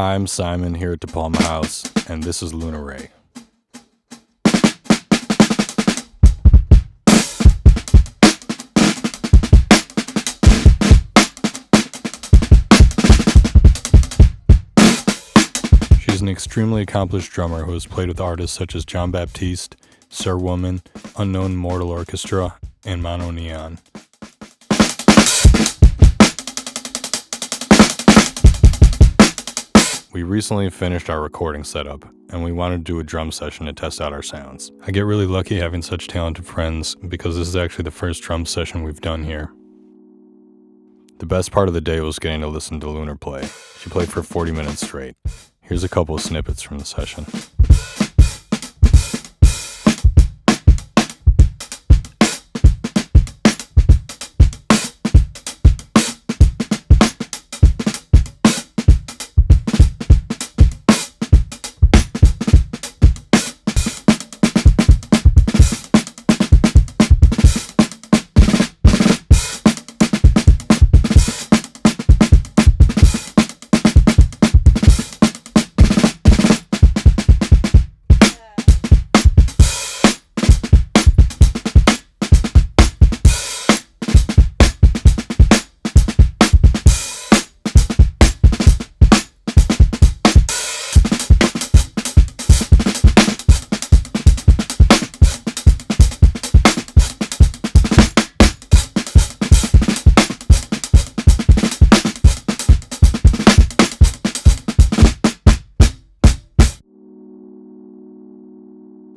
Hi, I'm Simen here at Depalma House, and this is Lunar Rae. She's an extremely accomplished drummer who has played with artists such as Jon Batiste, Sir Woman, Unknown Mortal Orchestra, and MonoNeon. We recently finished our recording setup, and we wanted to do a drum session to test out our sounds. I get really lucky having such talented friends because this is actually the first drum session we've done here. The best part of the day was getting to listen to Lunar play. She played for 40 minutes straight. Here's a couple of snippets from the session.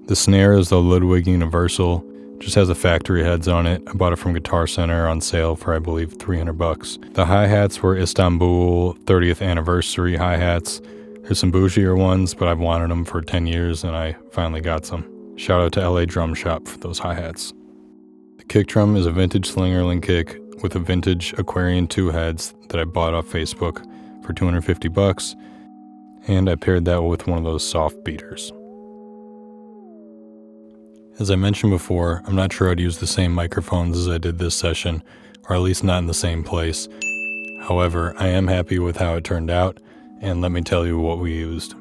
The snare is the Ludwig Universal, just has a factory heads on it. I bought it from Guitar Center on sale for I believe $300. The hi-hats were Istanbul 30th anniversary hi-hats. There's some bougier ones, but I've wanted them for 10 years and I finally got some. Shout out to LA Drum Shop for those hi-hats. The kick drum is a vintage Slingerland kick with a vintage Aquarian 2 heads that I bought off Facebook for $250, and I paired that with one of those soft beaters. As I mentioned before, I'm not sure I'd use the same microphones as I did this session, or at least not in the same place. However, I am happy with how it turned out, and let me tell you what we used.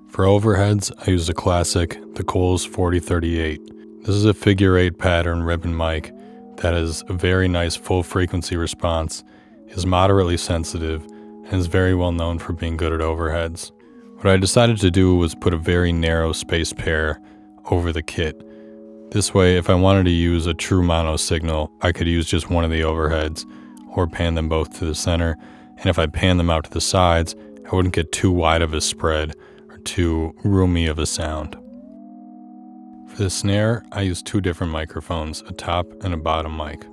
For overheads, I used a classic, the Coles 4038. This is a figure 8 pattern ribbon mic that has a very nice full frequency response, is moderately sensitive, and is very well known for being good at overheads. What I decided to do was put a very narrow space pair over the kit. This way, if I wanted to use a true mono signal, I could use just one of the overheads or pan them both to the center, and if I pan them out to the sides, I wouldn't get too wide of a spread or too roomy of a sound. For the snare, I used 2 different microphones, a top and a bottom mic.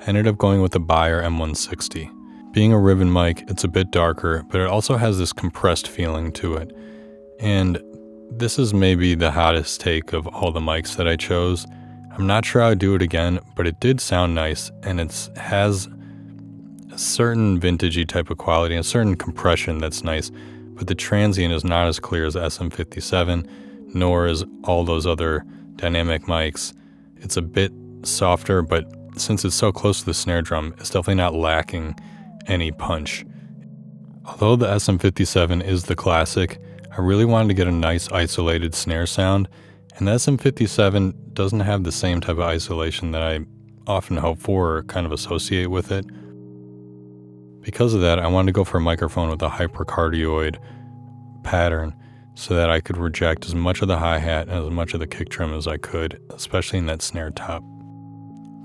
I ended up going with the Beyerdynamic M160. Being a ribbon mic, it's a bit darker, but it also has this compressed feeling to it. And this is maybe the hottest take of all the mics that I chose. I'm not sure I'd do it again, but it did sound nice, and it has a certain vintagey type of quality, a certain compression that's nice, but the transient is not as clear as SM57, nor is all those other dynamic mics. It's a bit softer, but since it's so close to the snare drum, it's definitely not lacking any punch. Although the SM57 is the classic, I really wanted to get a nice isolated snare sound, and the SM57 doesn't have the same type of isolation that I often hope for or kind of associate with it. Because of that, I wanted to go for a microphone with a hypercardioid pattern so that I could reject as much of the hi-hat and as much of the kick drum as I could, especially in that snare top.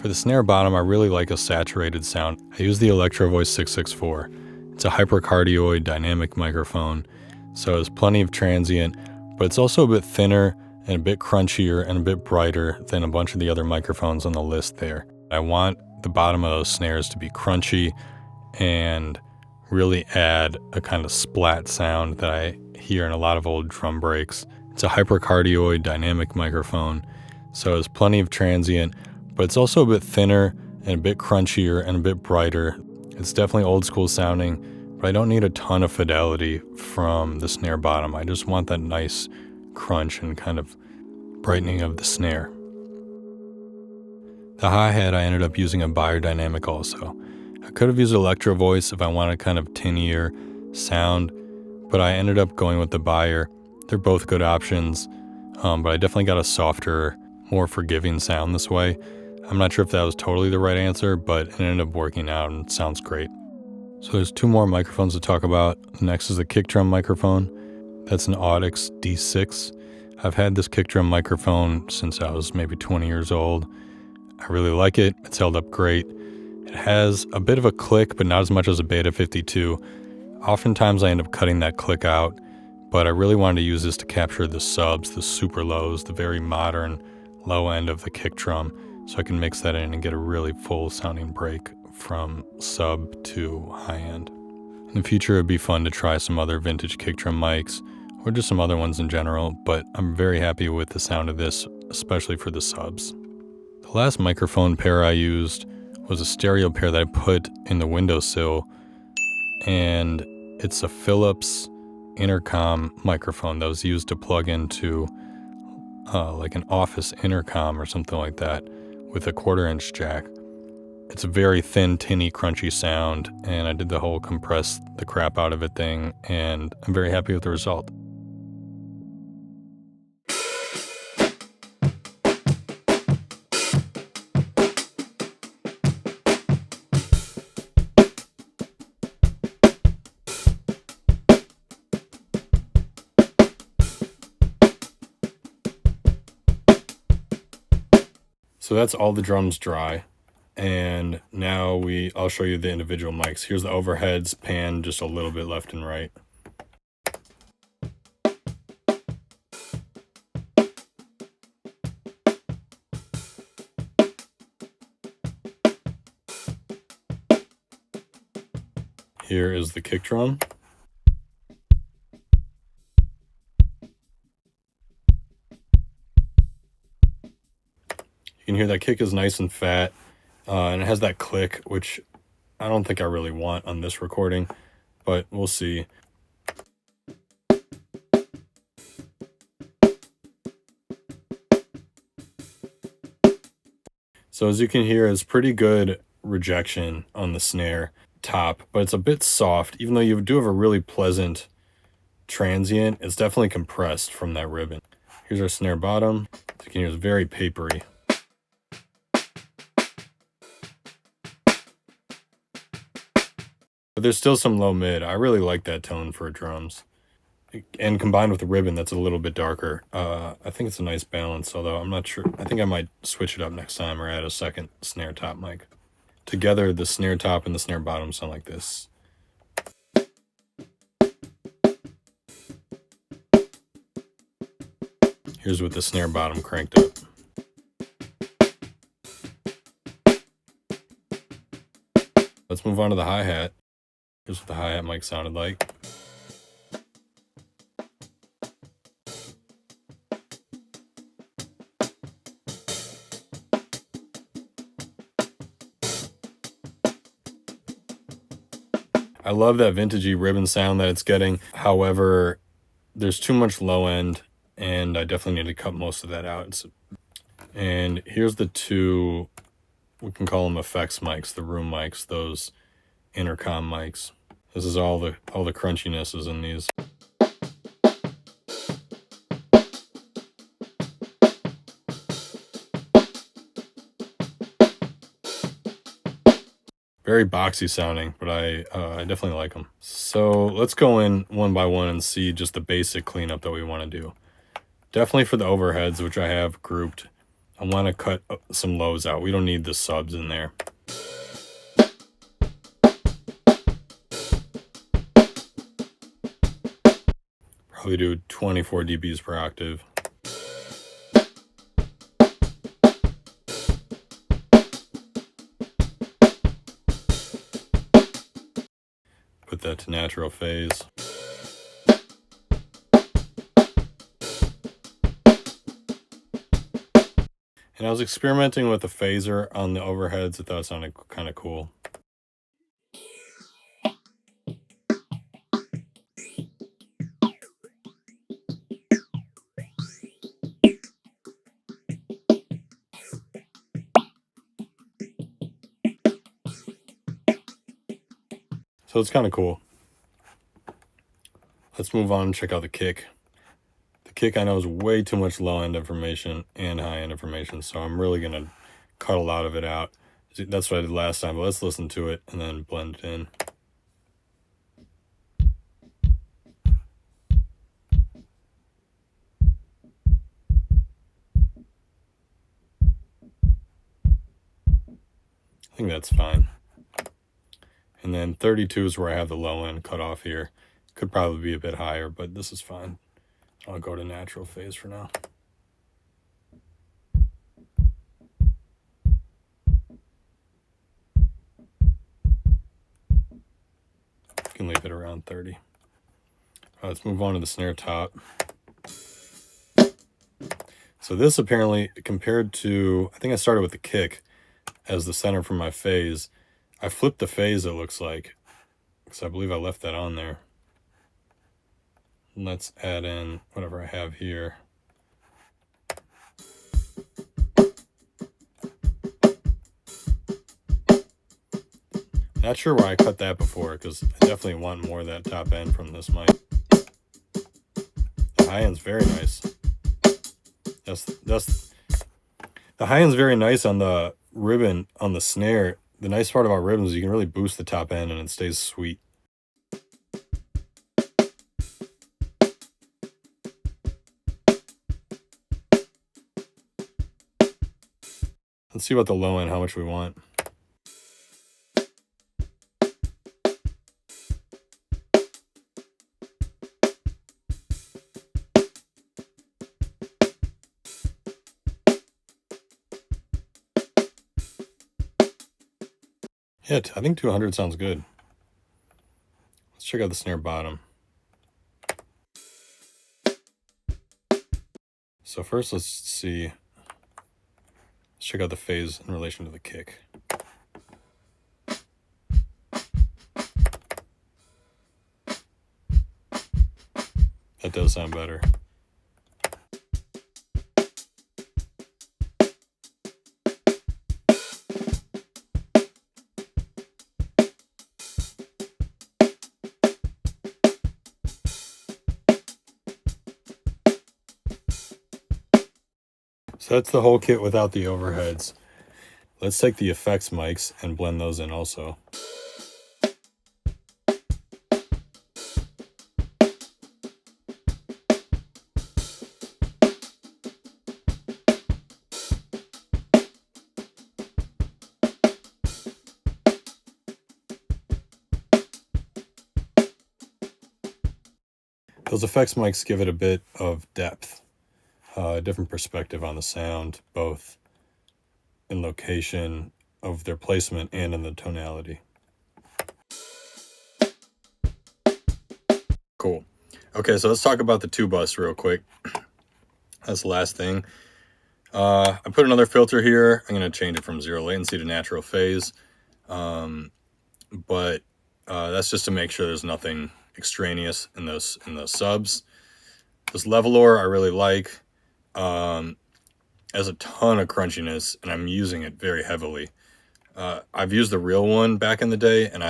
For the snare bottom, I really like a saturated sound. I use the Electro Voice 664. It's a hypercardioid dynamic microphone, so it's plenty of transient, but it's also a bit thinner and a bit crunchier and a bit brighter than a bunch of the other microphones on the list there. I want the bottom of those snares to be crunchy and really add a kind of splat sound that I hear in a lot of old drum breaks. It's a hypercardioid dynamic microphone, so it's plenty of transient, but it's also a bit thinner and a bit crunchier and a bit brighter. It's definitely old school sounding, but I don't need a ton of fidelity from the snare bottom. I just want that nice crunch and kind of brightening of the snare. The hi-hat, I ended up using a Beyerdynamic also. I could have used Electro Voice if I wanted kind of tinnier, sound, but I ended up going with the Beyer. They're both good options, but I definitely got a softer, more forgiving sound this way. I'm not sure if that was totally the right answer, but it ended up working out and it sounds great. So there's two more microphones to talk about. The next is the kick drum microphone. That's an Audix D6. I've had this kick drum microphone since I was maybe 20 years old. I really like it. It's held up great. It has a bit of a click, but not as much as a Beta 52. Oftentimes I end up cutting that click out, but I really wanted to use this to capture the subs, the super lows, the very modern low end of the kick drum, so I can mix that in and get a really full sounding break from sub to high end. In the future, it'd be fun to try some other vintage kick drum mics, or just some other ones in general, but I'm very happy with the sound of this, especially for the subs. The last microphone pair I used was a stereo pair that I put in the windowsill, and it's a Philips intercom microphone that was used to plug into like an office intercom or something like that with a 1/4-inch jack. It's a very thin, tinny, crunchy sound, and I did the whole compress the crap out of it thing, and I'm very happy with the result. So that's all the drums dry, and now I'll show you the individual mics. Here's the overheads pan just a little bit left and right. Here is the kick drum. You can hear that kick is nice and fat, and it has that click, which I don't think I really want on this recording, but we'll see. So as you can hear, it's pretty good rejection on the snare top, but it's a bit soft. Even though you do have a really pleasant transient, it's definitely compressed from that ribbon. Here's our snare bottom. As you can hear, it's very papery. But there's still some low mid. I really like that tone for drums. And combined with the ribbon that's a little bit darker, I think it's a nice balance, although I'm not sure. I think I might switch it up next time or add a second snare top mic. Together, the snare top and the snare bottom sound like this. Here's with the snare bottom cranked up. Let's move on to the hi-hat. Here's what the hi-hat mic sounded like. I love that vintagey ribbon sound that it's getting. However, there's too much low end, and I definitely need to cut most of that out. And here's the two, we can call them effects mics, the room mics, those intercom mics. This is all the crunchiness is in these. Very boxy sounding, but I definitely like them. So let's go in one by one and see just the basic cleanup that we want to do. Definitely for the overheads, which I have grouped, I want to cut some lows out. We don't need the subs in there. Probably do 24 dBs per octave. Put that to natural phase. And I was experimenting with a phaser on the overheads. I thought it sounded kind of cool. So it's kind of cool. let's move on and check out the kick. The kick I know is way too much low-end information and high-end information, so I'm really going to cut a lot of it out. That's what I did last time, but let's listen to it and then blend it in. I think that's fine. And then 32 is where I have the low end cut off here. Could probably be a bit higher, but this is fine. I'll go to natural phase for now. You can leave it around 30. Let's move on to the snare top. So this apparently, compared to, I think I started with the kick as the center for my phase. I flipped the phase, it looks like, because I believe I left that on there. Let's add in whatever I have here. Not sure why I cut that before, because I definitely want more of that top end from this mic. The high end's very nice. The high end's very nice on the ribbon, on the snare. The nice part about ribbons is you can really boost the top end and it stays sweet. Let's see about the low end, how much we want. Yeah, I think 200 sounds good. Let's check out the snare bottom. So first, let's see. Let's check out the phase in relation to the kick. That does sound better. So that's the whole kit without the overheads. Let's take the effects mics and blend those in also. Those effects mics give it a bit of depth. A different perspective on the sound, both in location of their placement and in the tonality. Cool. Okay, so let's talk about the two bus real quick. That's the last thing. I put another filter here. I'm going to change it from zero latency to natural phase. But that's just to make sure there's nothing extraneous in those subs. This leveler I really like. Has a ton of crunchiness, and I'm using it very heavily. I've used the real one back in the day, and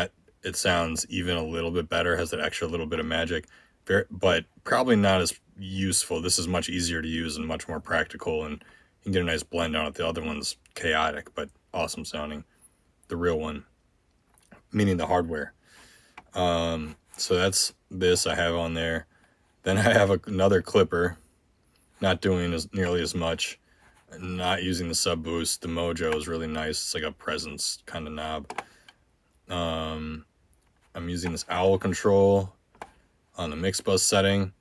it sounds even a little bit better, has that extra little bit of magic, but probably not as useful. This is much easier to use and much more practical, and you can get a nice blend on it. The other one's chaotic, but awesome sounding. The real one, meaning the hardware. So that's this I have on there. Then I have another clipper. Not doing nearly as much, not using the sub boost. The Mojo is really nice. It's like a presence kind of knob. I'm using this owl control on the mix bus setting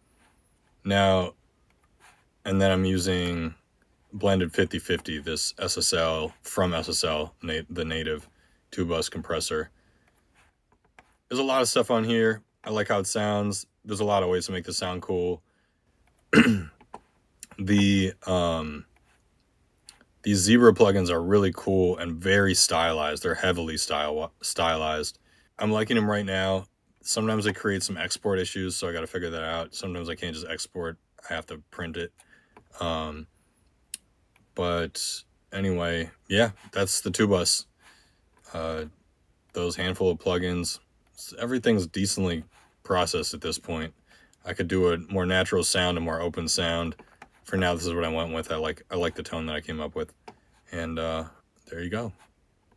now, and then I'm using blended 50/50, this SSL from SSL, the native 2-bus compressor. There's a lot of stuff on here. I like how it sounds. There's a lot of ways to make this sound cool. These Zebra plugins are really cool and very stylized. They're heavily stylized. I'm liking them right now. Sometimes they create some export issues, so I got to figure that out. Sometimes I can't just export. I have to print it. But anyway, yeah, that's the 2-bus. Those handful of plugins. Everything's decently processed at this point. I could do a more natural sound, a more open sound. For now, this is what I went with. I like the tone that I came up with. And there you go.